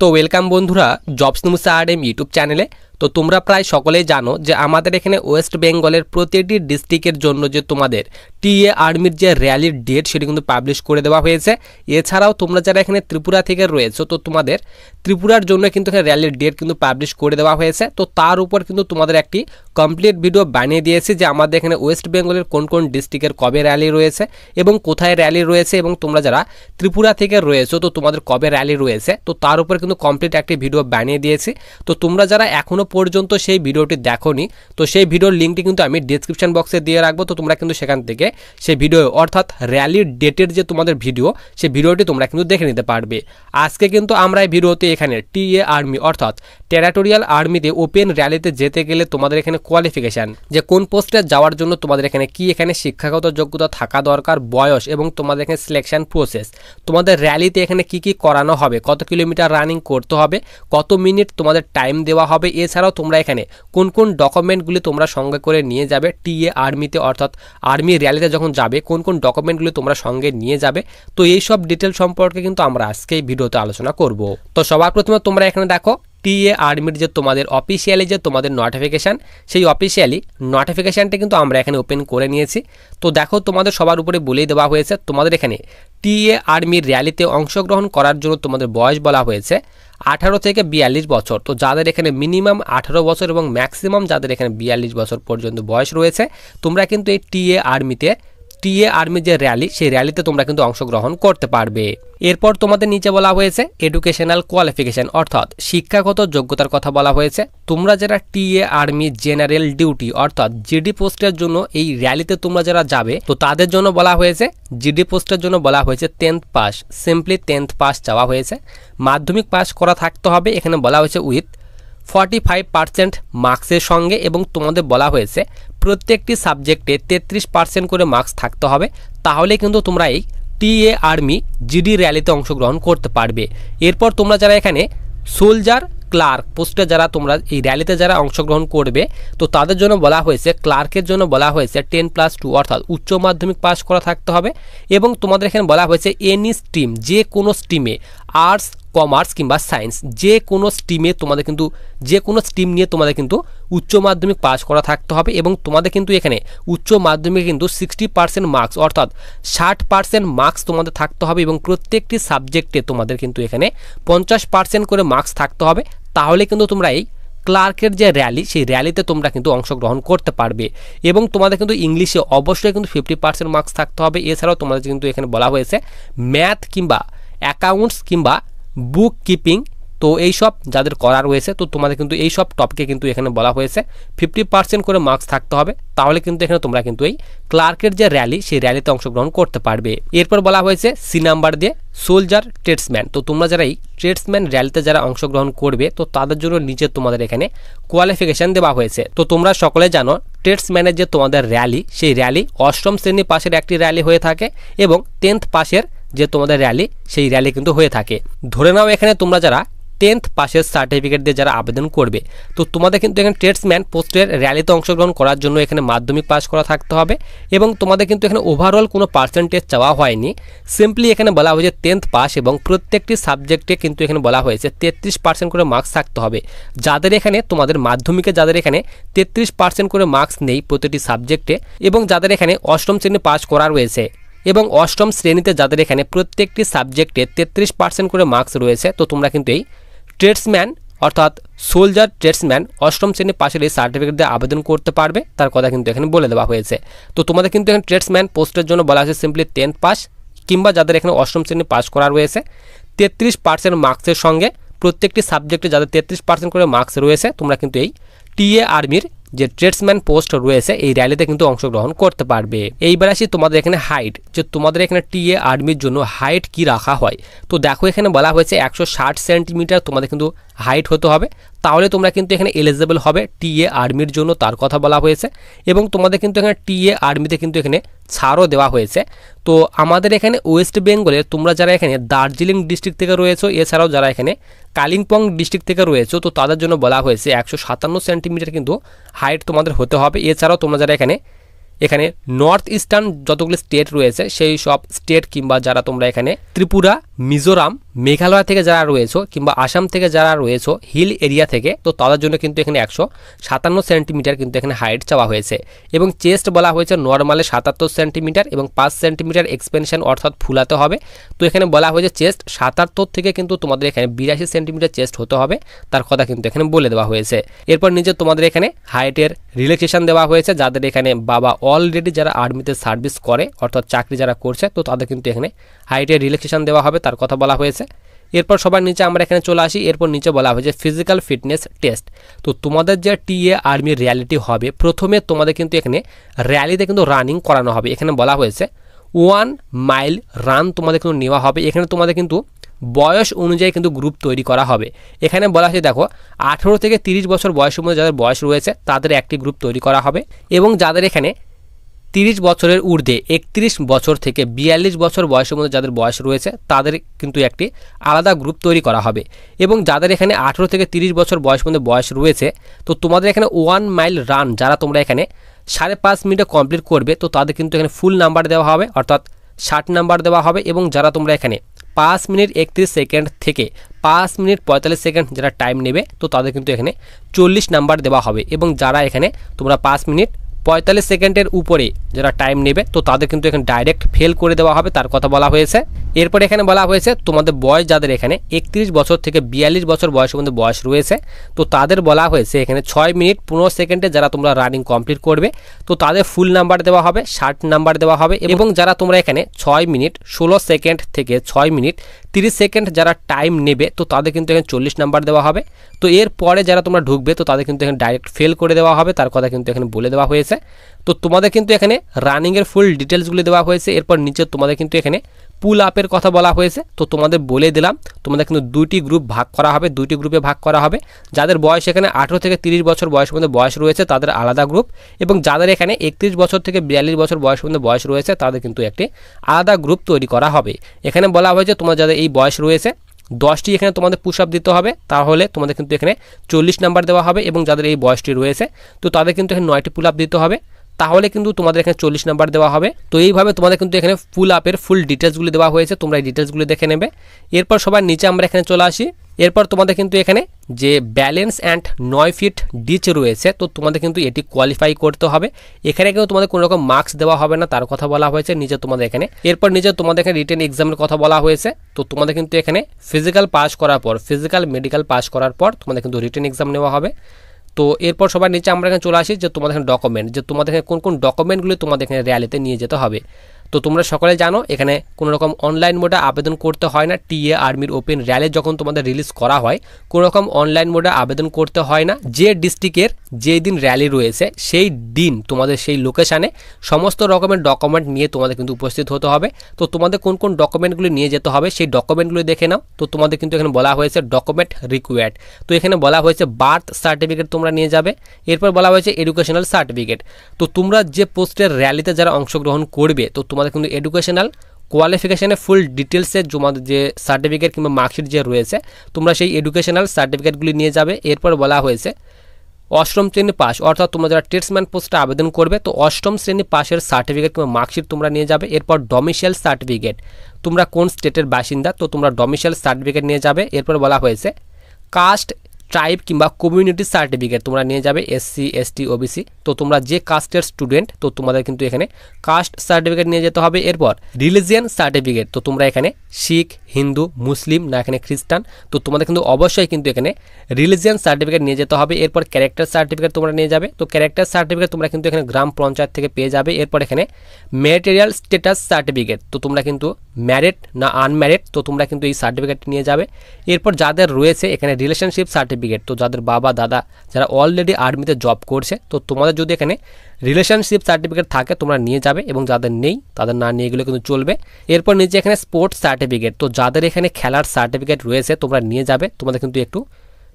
তো ওয়েলকাম বন্ধুরা jobs news RM YouTube চ্যানেলে। তো তোমরা প্রায় সকলেই জানো যে আমাদের এখানে ওয়েস্ট বেঙ্গলের প্রতিটি ডিস্ট্রিক্টের জন্য যে তোমাদের টিএ আর্মির যে র্যালির ডেট সেটি কিন্তু পাবলিশ করে দেওয়া হয়েছে। এছাড়াও তোমরা যারা এখানে ত্রিপুরা থেকে রয়েছো তো তোমাদের ত্রিপুরার জন্য কিন্তু এখানে র্যালির ডেট কিন্তু পাবলিশ করে দেওয়া হয়েছে। তো তার উপর কিন্তু তোমাদের একটি কমপ্লিট ভিডিও বানিয়ে দিয়েছি যে আমাদের এখানে ওয়েস্ট বেঙ্গলের কোন কোন ডিস্ট্রিক্টের কবে র্যালি রয়েছে এবং কোথায় র্যালি রয়েছে, এবং তোমরা যারা ত্রিপুরা থেকে রয়েছো তো তোমাদের কবে র্যালি রয়েছে তো তার উপর কিন্তু কমপ্লিট একটি ভিডিও বানিয়ে দিয়েছি। তো তোমরা যারা এখনো পর্যন্ত সেই ভিডিওটি দেখোনি তো সেই ভিডিওর লিঙ্কটি কিন্তু আমি ডেসক্রিপশন বক্সে দিয়ে রাখবো। তো তোমরা কিন্তু সেখান থেকে সেই ভিডিও অর্থাৎ র্যালির ডেটের যে তোমাদের ভিডিও সেই ভিডিওটি তোমরা কিন্তু দেখে নিতে পারবে। আজকে কিন্তু আমরা এই ভিডিওতে এখানে টিএ আর্মি অর্থাৎ টেরিটোরিয়াল আর্মিতে ওপেন র্যালিতে যেতে গেলে তোমাদের এখানে কোয়ালিফিকেশন যে কোন পোস্টে যাওয়ার জন্য তোমাদের এখানে কি এখানে শিক্ষাগত যোগ্যতা থাকা দরকার, বয়স এবং তোমাদের এখানে সিলেকশন প্রসেস, তোমাদের র্যালিতে এখানে কি কি করানো হবে, কত কিলোমিটার রানিং করতে হবে, কত মিনিট তোমাদের টাইম দেওয়া হবে, এছাড়াও তোমরা এখানে কোন কোন ডকুমেন্টগুলি তোমরা সঙ্গে করে নিয়ে যাবে টিএ আর্মিতে অর্থাৎ আর্মি র্যালিতে যখন যাবে কোন কোন ডকুমেন্টগুলি তোমরা সঙ্গে নিয়ে যাবে। তো এই সব ডিটেল সম্পর্কে কিন্তু আমরা আজকে এই ভিডিওতে আলোচনা করব। তো সবার প্রথমে তোমরা এখানে দেখো টিএ আর্মির যে তোমাদের অফিসিয়ালি যে তোমাদের নোটিফিকেশান সেই অফিসিয়ালি নোটিফিকেশানটা কিন্তু আমরা এখানে ওপেন করে নিয়েছি। তো দেখো তোমাদের সবার উপরে বলেই দেওয়া হয়েছে তোমাদের এখানে টিএ আর্মির র্যালিতে অংশগ্রহণ করার জন্য তোমাদের বয়স বলা হয়েছে 18 থেকে 42 বছর। তো যাদের এখানে মিনিমাম 18 বছর এবং ম্যাক্সিমাম যাদের এখানে 42 বছর পর্যন্ত বয়স রয়েছে তোমরা কিন্তু এই টিএ আর্মির যে র্যালি সেই র্যালিতে তোমরা কিন্তু অংশগ্রহণ করতে পারবে। এরপর তোমাদের নিচে বলা হয়েছে এডুকেশনাল কোয়ালিফিকেশন অর্থাৎ শিক্ষাগত যোগ্যতার কথা বলা হয়েছে। তোমরা যারা টিএ আর্মি জেনারেল ডিউটি অর্থাৎ জিডি পোস্টের জন্য এই র্যালিতে তোমরা যারা যাবে তো তাদের জন্য বলা হয়েছে জিডি পোস্টের জন্য বলা হয়েছে 10th pass, simply 10th pass চাওয়া হয়েছে। মাধ্যমিক পাস করা থাকতে হবে, এখানে বলা হয়েছে উইথ 45% মার্কসের সঙ্গে, এবং তোমাদের বলা হয়েছে প্রত্যেকটি সাবজেক্টে 33% করে মার্কস থাকতে হবে। তাহলে কিন্তু তোমরা এই টিএ আর্মি জিডি র্যালিতে অংশগ্রহণ করতে পারবে। এরপর তোমরা যারা এখানে সোলজার ক্লার্ক পোস্টে যারা তোমরা এই র্যালিতে যারা অংশগ্রহণ করবে তো তাদের জন্য বলা হয়েছে ক্লার্কের জন্য বলা হয়েছে 10+2 অর্থাৎ উচ্চ মাধ্যমিক পাস করা থাকতে হবে, এবং তোমাদের এখানে বলা হয়েছে এনি স্ট্রিম যে কোনো স্ট্রিমে আর্টস, কমার্স কিংবা সায়েন্স যে কোনো স্ট্রিমে তোমাদের কিন্তু যে কোনো স্ট্রিম নিয়ে তোমাদের কিন্তু উচ্চ মাধ্যমিক পাস করা থাকতে হবে, এবং তোমাদের কিন্তু এখানে উচ্চ মাধ্যমিকে কিন্তু 60% মার্কস অর্থাৎ 60% মার্কস তোমাদের থাকতে হবে, এবং প্রত্যেকটি সাবজেক্টে তোমাদের কিন্তু এখানে 50% করে মার্কস থাকতে হবে। তাহলে কিন্তু তোমরা এই ক্লার্কের যে র্যালি সেই র্যালিতে তোমরা কিন্তু অংশগ্রহণ করতে পারবে। এবং তোমাদের কিন্তু ইংলিশে অবশ্যই কিন্তু 50% মার্কস থাকতে হবে। এছাড়াও তোমাদের কিন্তু এখানে বলা হয়েছে ম্যাথ কিংবা অ্যাকাউন্টস কিংবা বুক কিপিং তো এইসব যাদের করা রয়েছে তো তোমাদের কিন্তু এই সব টপিকে কিন্তু এখানে বলা হয়েছে 50% করে মার্কস থাকতে হবে। তাহলে কিন্তু এখানে তোমরা কিন্তু এই ক্লার্কের যে র্যালি সেই র্যালিতে অংশগ্রহণ করতে পারবে। এরপর বলা হয়েছে সি নাম্বার দিয়ে সোলজার ট্রেডসম্যান। তো তোমরা যারা এই ট্রেডসম্যান র্যালিতে যারা অংশগ্রহণ করবে তো তাদের জন্য নিচে তোমাদের এখানে কোয়ালিফিকেশন দেওয়া হয়েছে। তো তোমরা সকলে জানো ট্রেডসম্যানের যে তোমাদের র্যালি সেই র্যালি 8ম শ্রেণী পাশের একটি র্যালি হয়ে থাকে, এবং 10th পাশের যে তোমাদের র্যালি সেই র্যালি কিন্তু হয়ে থাকে। ধরে নাও এখানে তোমরা যারা 10th পাশের সার্টিফিকেট দিয়ে যারা আবেদন করবে তো তোমাদের কিন্তু এখানে ট্রেডসম্যান পোস্টের র্যালিতে অংশগ্রহণ করার জন্য এখানে মাধ্যমিক পাস করা থাকতে হবে, এবং তোমাদের কিন্তু এখানে ওভারঅল কোনো পার্সেন্টেজ চাওয়া হয়নি। সিম্পলি এখানে বলা হয়েছে 10th পাস, এবং প্রত্যেকটি সাবজেক্টে কিন্তু এখানে বলা হয়েছে 33% করে মার্কস থাকতে হবে। যাদের এখানে তোমাদের মাধ্যমিকে যাদের এখানে 33% করে মার্কস নেই প্রতিটি সাবজেক্টে, এবং যাদের এখানে 8ম শ্রেণী পাস করা রয়েছে এবং 8ম শ্রেণীতে যাদের এখানে প্রত্যেকটি সাবজেক্টে 33% করে মার্কস রয়েছে তো তোমরা কিন্তু এই ট্রেডসম্যান অর্থাৎ সোলজার ট্রেডসম্যান 8ম শ্রেণী পাশের এই সার্টিফিকেট দিয়ে আবেদন করতে পারবে, তার কথা কিন্তু এখানে বলে দেওয়া হয়েছে। তো তোমাদের কিন্তু এখানে ট্রেডসম্যান পোস্টের জন্য বলা হয়েছে সিম্পলি 10th পাস, কিংবা যাদের এখানে 8ম শ্রেণী পাস করা রয়েছে 33% মার্কসের সঙ্গে প্রত্যেকটি সাবজেক্টে যাদের 33% করে মার্কস রয়েছে তোমরা কিন্তু এই টিএ আর্মির যে ট্রেডসম্যান পোস্ট রয়েছে এই র্যালিতে কিন্তু অংশগ্রহণ করতে পারবে। এইবার আসি তোমাদের এখানে হাইট, যে তোমাদের এখানে টিএ আর্মির জন্য হাইট কি রাখা হয়। তো দেখো এখানে বলা হয়েছে 160 সেন্টিমিটার তোমাদের কিন্তু হাইট হতে হবে, তাহলে তোমরা কিন্তু এখানে এলিজিবল হবে টিএ আর্মির জন্য, তার কথা বলা হয়েছে। এবং তোমাদের কিন্তু এখানে টিএ আর্মিতে কিন্তু এখানে ছাড়ও দেওয়া হয়েছে। তো আমাদের এখানে ওয়েস্ট বেঙ্গলের তোমরা যারা এখানে দার্জিলিং ডিস্ট্রিক্ট থেকে রয়েছো, এছাড়াও যারা এখানে কালিম্পং ডিস্ট্রিক্ট থেকে রয়েছো তো তাদের জন্য বলা হয়েছে 157 সেন্টিমিটার কিন্তু হাইট তোমাদের হতে হবে। এছাড়াও তোমরা যারা এখানে নর্থ ইস্টার্ন যতগুলো স্টেট রয়েছে সেই সব স্টেট কিংবা যারা তোমরা এখানে ত্রিপুরা, মিজোরাম, মেঘালয় থেকে যারা রয়েছে কিংবা আসাম থেকে যারা রয়েছে হিল এরিয়া থেকে, তো তাদের জন্য কিন্তু এখানে 157 সেন্টিমিটার কিন্তু এখানে হাইট চাওয়া হয়েছে। এবং চেস্ট বলা হয়েছে নর্মালে 77 সেন্টিমিটার এবং 5 সেন্টিমিটার এক্সপেনশন অর্থাৎ ফুলাতে হবে। তো এখানে বলা হয়েছে চেস্ট 77 থেকে কিন্তু তোমাদের এখানে 82 সেন্টিমিটার চেস্ট হতে হবে, তার কথা কিন্তু এখানে বলে দেওয়া হয়েছে। এরপর নিচে তোমাদের এখানে হাইটের রিল্যাক্সেশন দেওয়া হয়েছে, যাদের এখানে বাবা অলরেডি যারা আর্মিতে সার্ভিস করে অর্থাৎ চাকরি যারা করছে, তো তাদের কিন্তু এখানে হাইটের রিল্যাক্সেশন দেওয়া হবে, তার কথা বলা হয়েছে। এরপর সবার নিচে আমরা এখানে চলে আসি। এরপর নিচে বলা হয়েছে ফিজিক্যাল ফিটনেস টেস্ট। তো তোমাদের যে টিএ আর্মির র্যালিটি হবে, প্রথমে তোমাদের কিন্তু এখানে র্যালিতে কিন্তু রানিং করানো হবে। এখানে বলা হয়েছে 1 মাইল রান তোমাদের কিন্তু নেওয়া হবে। এখানে তোমাদের কিন্তু বয়স অনুযায়ী কিন্তু গ্রুপ তৈরি করা হবে। এখানে বলা হয়েছে দেখো 18 থেকে 30 বছর বয়সের মধ্যে যাদের বয়স রয়েছে তাদের একটি গ্রুপ তৈরি করা হবে, এবং যাদের এখানে 30 বছরের ঊর্ধ্বে 31 বছর থেকে 42 বছর বয়সের মধ্যে যাদের বয়স রয়েছে তাদের কিন্তু একটি আলাদা গ্রুপ তৈরি করা হবে। এবং যাদের এখানে 18 থেকে 30 বছর বয়সের মধ্যে বয়স রয়েছে, তো তোমাদের এখানে 1 মাইল রান যারা তোমরা এখানে 5.5 মিনিটে কমপ্লিট করবে, তো তাদের কিন্তু এখানে ফুল নাম্বার দেওয়া হবে অর্থাৎ 60 নাম্বার দেওয়া হবে। এবং যারা তোমরা এখানে 5 মিনিট 31 সেকেন্ড থেকে 5 মিনিট 45 সেকেন্ড যারা টাইম নেবে, তো তাদের কিন্তু এখানে 40 নাম্বার দেওয়া হবে। এবং যারা এখানে তোমরা 5 মিনিট 45 সেকেন্ডের উপরে যারা টাইম নেবে, তো তাদের কিন্তু এখানে ডাইরেক্ট ফেল করে দেওয়া হবে, তার কথা বলা হয়েছে। এরপর এখানে বলা হয়েছে তোমাদের বয়স যাদের এখানে 31 বছর থেকে 42 বছর বয়সের মধ্যে বয়স রয়েছে, তো তাদের বলা হয়েছে এখানে 6 মিনিট 15 সেকেন্ডে যারা তোমরা রানিং কমপ্লিট করবে, তো তাদের ফুল নাম্বার দেওয়া হবে, 60 নাম্বার দেওয়া হবে। এবং যারা তোমরা এখানে 6 মিনিট 16 সেকেন্ড থেকে 6 মিনিট 30 সেকেন্ড যারা টাইম নেবে, তো তাদের কিন্তু এখানে 40 নাম্বার দেওয়া হবে। তো এর পরে যারা তোমরা ঢুকবে, তো তাদের কিন্তু এখানে ডাইরেক্ট ফেল করে দেওয়া হবে, তার কথা কিন্তু এখানে বলে দেওয়া হয়েছে। তো তোমাদের কিন্তু এখানে রানিংয়ের ফুল ডিটেলসগুলি দেওয়া হয়েছে। এরপর নিচে তোমাদের কিন্তু এখানে পুল আপের কথা বলা হয়েছে। তো তোমাদের বলে দিলাম তোমাদের কিন্তু 2টি গ্রুপ ভাগ করা হবে, 2টি গ্রুপে ভাগ করা হবে। যাদের বয়স এখানে 18 থেকে 30 বছর বয়সের মধ্যে বয়স রয়েছে তাদের আলাদা গ্রুপ, এবং যাদের এখানে 31 বছর থেকে 42 বছর বয়সের মধ্যে বয়স রয়েছে তাদের কিন্তু একটি আলাদা গ্রুপ তৈরি করা হবে। এখানে বলা হয়েছে তোমার যাদের এই বয়স রয়েছে 10টি এখানে তোমাদের পুশ আপ দিতে হবে, তাহলে তোমাদের কিন্তু এখানে 40 নাম্বার দেওয়া হবে। এবং যাদের এই বয়সটি রয়েছে, তো তাদের কিন্তু এখানে 9টি পুল আপ দিতে হবে, তাহলে কিন্তু তোমাদের এখানে 40 নাম্বার দেওয়া হবে। তো এইভাবে তোমাদের কিন্তু এখানে ফুল আপের ফুল ডিটেলসগুলি দেওয়া হয়েছে, তোমরা এই ডিটেলসগুলি দেখে নেবে। এরপর সবার নিচে আমরা এখানে চলে আসি। এরপর তোমাদের কিন্তু এখানে যে ব্যালেন্স অ্যান্ড 9 ফিট ডিচ রয়েছে, তো তোমাদের কিন্তু এটি কোয়ালিফাই করতে হবে। এখানে কিন্তু তোমাদের কোনো রকম মার্কস দেওয়া হবে না, তার কথা বলা হয়েছে নিচে তোমাদের এখানে। এরপর নিচে তোমাদের এখানে রিটেন এক্সামের কথা বলা হয়েছে। তো তোমাদের কিন্তু এখানে ফিজিক্যাল পাস করার পর, ফিজিক্যাল মেডিকেল পাস করার পর তোমাদের কিন্তু রিটেন এক্সাম নেওয়া হবে। তো এরপর সবার নিচে আমরা এখানে চলে আসি যে তোমাদের এখানে ডকুমেন্ট, যে তোমাদের এখানে কোন কোন ডকুমেন্টগুলি তোমাদের এখানে র্যালিতে নিয়ে যেতে হবে। তো তোমরা সকলে জানো এখানে কোনো রকম অনলাইন মোডে আবেদন করতে হয় না। টিএ আর্মির ওপেন র্যালি যখন তোমাদের রিলিজ করা হয়, কোনো রকম অনলাইন মোডে আবেদন করতে হয় না। যে ডিস্ট্রিক্টের যেই দিন র্যালি রয়েছে সেই দিন তোমাদের সেই লোকেশানে সমস্ত রকমের ডকুমেন্ট নিয়ে তোমাদের কিন্তু উপস্থিত হতে হবে। তো তোমাদের কোন কোন ডকুমেন্টগুলি নিয়ে যেতে হবে সেই ডকুমেন্টগুলি দেখে নাও। তো তোমাদের কিন্তু এখানে বলা হয়েছে ডকুমেন্ট রিকোয়ার্ড। তো এখানে বলা হয়েছে বার্থ সার্টিফিকেট তোমরা নিয়ে যাবে। এরপর বলা হয়েছে এডুকেশনাল সার্টিফিকেট। তো তোমরা যে পোস্টের র্যালিতে যারা অংশগ্রহণ করবে, তো তোমাদের কিন্তু এডুকেশনাল কোয়ালিফিকেশানে ফুল ডিটেলসের তোমাদের যে সার্টিফিকেট কিংবা মার্কশিট যে রয়েছে, তোমরা সেই এডুকেশনাল সার্টিফিকেটগুলি নিয়ে যাবে। এরপর বলা হয়েছে 8ম শ্রেণী পাস, অর্থাৎ তোমরা যারা ট্রেডসম্যান পোস্টে আবেদন করবে, তো 8ম শ্রেণী পাসের সার্টিফিকেট কিংবা মার্কশিট তোমরা নিয়ে যাবে। এরপর ডমিসাইল সার্টিফিকেট, তোমরা কোন স্টেটের বাসিন্দা, তো তোমরা ডমিসাইল সার্টিফিকেট নিয়ে যাবে। এরপর বলা হয়েছে কাস্ট, ট্রাইব কিংবা কমিউনিটি সার্টিফিকেট তোমরা নিয়ে যাবে, এসসি এসটি ওবিসি। তো তোমরা যে কাস্টের স্টুডেন্ট, তো তোমাদের কিন্তু এখানে কাস্ট সার্টিফিকেট নিয়ে যেতে হবে। এরপর রিলিজিয়ান সার্টিফিকেট, তো তোমরা এখানে শিখ, হিন্দু, মুসলিম না এখানে খ্রিস্টান, তো তোমাদের কিন্তু অবশ্যই কিন্তু এখানে রিলিজিয়ান সার্টিফিকেট নিয়ে যেতে হবে। এরপর ক্যারেক্টার সার্টিফিকেট তোমরা নিয়ে যাবে। তো ক্যারেক্টার সার্টিফিকেট তোমরা কিন্তু এখানে গ্রাম পঞ্চায়েত থেকে পেয়ে যাবে। এরপর এখানে ম্যাটেরিয়াল স্ট্যাটাস সার্টিফিকেট, তো তোমরা কিন্তু ম্যারিড না আনম্যারিড, তো তোমরা কিন্তু এই সার্টিফিকেট নিয়ে যাবে। এরপর যাদের রয়েছে এখানে রিলেশনশিপ সার্টিফিকেট, তো যাদের বাবা দাদা যারা অলরেডি আর্মিতে জব করছে, তো তোমাদের যদি এখানে রিলেশনশিপ সার্টিফিকেট থাকে তোমরা নিয়ে যাবে, এবং যাদের নেই তাদের না নিয়ে গেলে কিন্তু চলবে। এরপর নিচে এখানে স্পোর্টস সার্টিফিকেট, তো যাদের এখানে খেলার সার্টিফিকেট রয়েছে তোমরা নিয়ে যাবে, তোমাদের কিন্তু একটু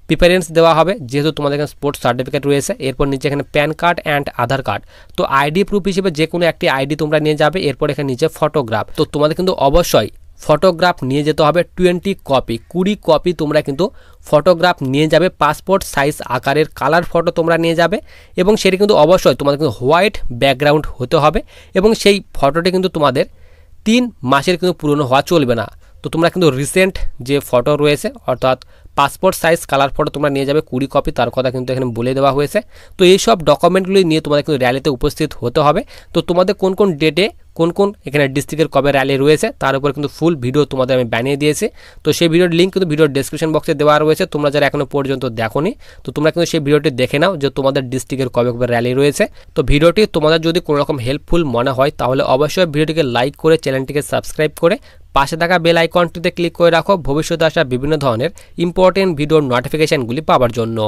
প্রিফারেন্স দেওয়া হবে যেহেতু তোমাদের এখানে স্পোর্টস সার্টিফিকেট রয়েছে। এরপর নিচে এখানে pan card and Aadhaar card, তো আইডি প্রুফ হিসেবে যে কোনো একটি আইডি তোমরা নিয়ে যাবে। এরপর এখানে নিচে ফটোগ্রাফ, তো তোমাদের কিন্তু অবশ্যই ফটোগ্রাফ নিয়ে যেতে হবে 20 কপি, 20 কপি তোমরা কিন্তু ফটোগ্রাফ নিয়ে যাবে। পাসপোর্ট সাইজ আকারের কালার ফটো তোমরা নিয়ে যাবে, এবং সেটি কিন্তু অবশ্যই তোমাদের কিন্তু হোয়াইট ব্যাকগ্রাউন্ড হতে হবে, এবং সেই ফটোটি কিন্তু তোমাদের 3 মাসের কিন্তু পুরনো হওয়া চলবে না। তো তোমরা কিন্তু রিসেন্ট যে ফটো রয়েছে অর্থাৎ পাসপোর্ট সাইজ কালার ফটো তোমরা নিয়ে যাবে 20 কপি, তার কথা কিন্তু এখানে বলে দেওয়া হয়েছে। তো এই সব ডকুমেন্টগুলি নিয়ে তোমাদের কিন্তু র্যালিতে উপস্থিত হতে হবে। তো তোমাদের কোন কোন ডেটে কোন কোন এখানে ডিস্ট্রিক্টের কবে র্যালি রয়েছে তার উপর কিন্তু ফুল ভিডিও তোমাদের আমি বানিয়ে দিয়েছি। তো সেই ভিডিওর লিঙ্ক কিন্তু ভিডিওর ডেসক্রিপশন বক্সে দেওয়া রয়েছে। তোমরা যারা এখনো পর্যন্ত দেখোনি তো তোমরা কিন্তু সেই ভিডিওটি দেখে নাও যে তোমাদের ডিস্ট্রিক্টের কবে কবে র্যালি রয়েছে। তো ভিডিওটি তোমাদের যদি কোনো রকম হেল্পফুল মনে হয় তাহলে অবশ্যই ভিডিওটিকে লাইক করে চ্যানেলটিকে সাবস্ক্রাইব করে পাশে থাকা বেল আইকনটিতে ক্লিক করে রাখো ভবিষ্যতে আসা বিভিন্ন ধরনের ইম্পর্টেন্ট ভিডিওর নোটিফিকেশনগুলি পাওয়ার জন্য।